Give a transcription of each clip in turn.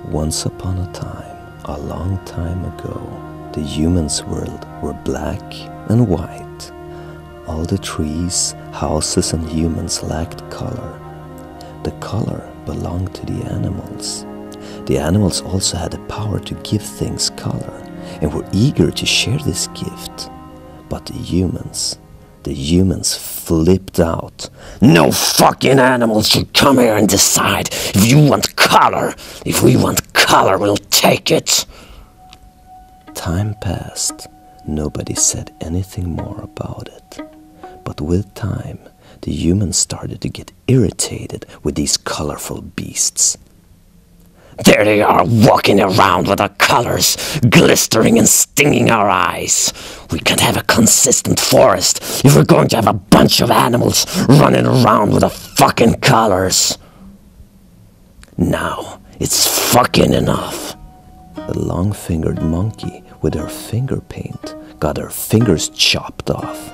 Once upon a time, a long time ago, the humans' world were black and white. All the trees, houses and humans lacked color. The color belonged to the animals. The animals also had the power to give things color and were eager to share this gift. But the humans flipped out. No fucking animals should come here and decide if you want color. If we want color, we'll take it. Time passed. Nobody said anything more about it. But with time, the humans started to get irritated with these colorful beasts. There they are, walking around with our colors, glistering and stinging our eyes. We can't have a consistent forest if we're going to have a bunch of animals running around with the fucking colors. Now, it's fucking enough. The long-fingered monkey with her finger paint got her fingers chopped off.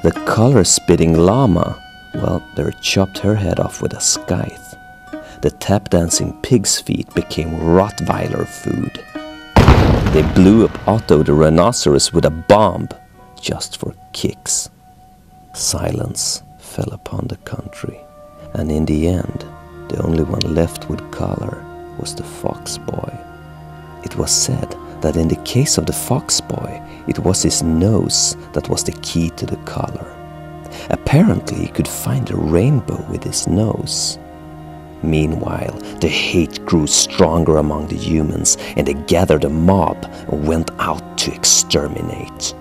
The color-spitting llama, well, they chopped her head off with a scythe. The tap-dancing pig's feet became Rottweiler food. They blew up Otto the rhinoceros with a bomb, just for kicks. Silence fell upon the country, and in the end, the only one left with color was the fox boy. It was said that in the case of the fox boy, it was his nose that was the key to the color. Apparently, he could find a rainbow with his nose. Meanwhile, the hate grew stronger among the humans, and they gathered a mob and went out to exterminate.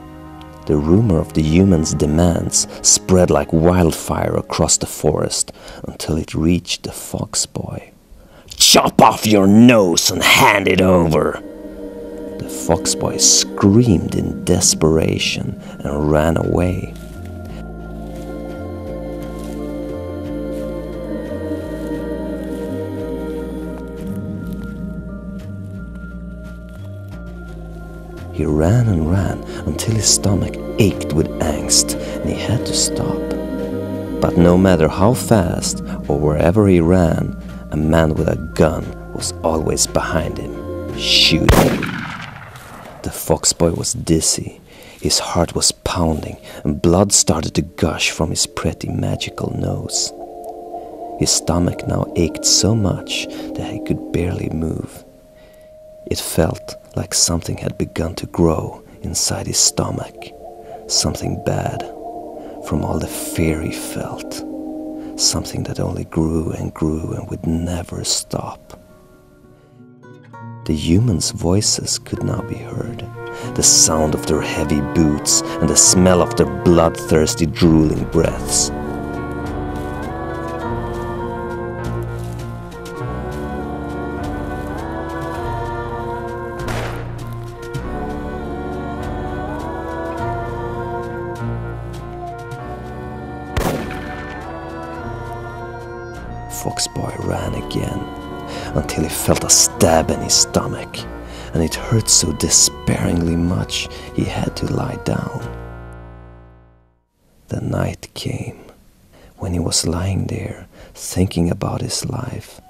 The rumor of the humans' demands spread like wildfire across the forest until it reached the fox boy. Chop off your nose and hand it over! The fox boy screamed in desperation and ran away. He ran and ran until his stomach ached with angst and he had to stop. But no matter how fast or wherever he ran, a man with a gun was always behind him, shooting. The fox boy was dizzy, his heart was pounding and blood started to gush from his pretty magical nose. His stomach now ached so much that he could barely move. It felt like something had begun to grow inside his stomach, something bad, from all the fear he felt, something that only grew and would never stop. The humans' voices could now be heard, the sound of their heavy boots and the smell of their bloodthirsty drooling breaths. Foxboy ran again until he felt a stab in his stomach, and it hurt so despairingly much he had to lie down. The night came. When he was lying there thinking about his life,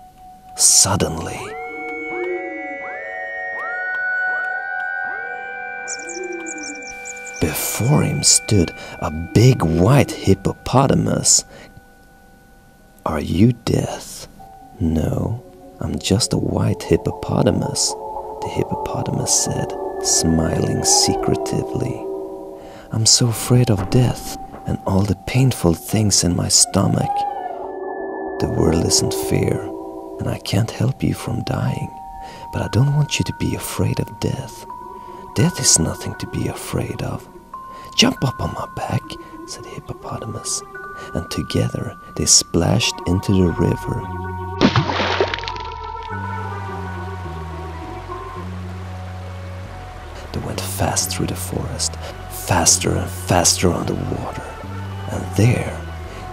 suddenly before him stood a big white hippopotamus. Are you Death? No, I'm just a white hippopotamus, the hippopotamus said, smiling secretively. I'm so afraid of death and all the painful things in my stomach. The world isn't fair, and I can't help you from dying, but I don't want you to be afraid of death. Death is nothing to be afraid of. Jump up on my back, said the hippopotamus. And together they splashed into the river. They went fast through the forest, faster and faster on the water. And there,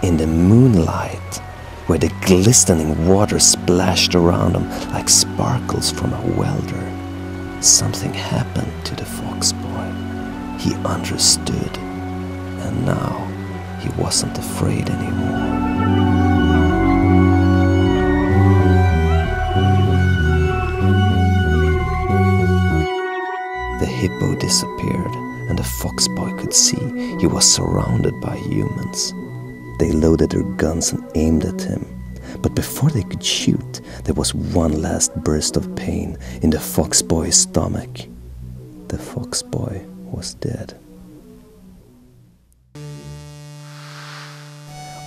in the moonlight, where the glistening water splashed around them like sparkles from a welder, something happened to the fox boy. He understood, and now he wasn't afraid anymore. hippo disappeared, and the fox boy could see he was surrounded by humans. They loaded their guns and aimed at him, but before they could shoot, there was one last burst of pain in the fox boy's stomach. The fox boy was dead.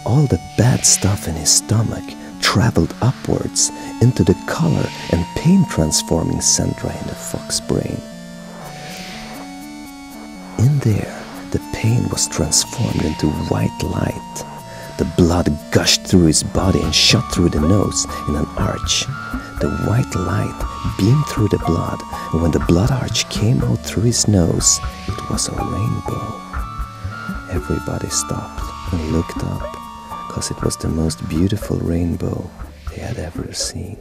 All the bad stuff in his stomach traveled upwards into the color and pain transforming centra in the fox brain. In there, the pain was transformed into white light. The blood gushed through his body and shot through the nose in an arch. The white light beamed through the blood, and when the blood arch came out through his nose, it was a rainbow. Everybody stopped and looked up, because it was the most beautiful rainbow they had ever seen.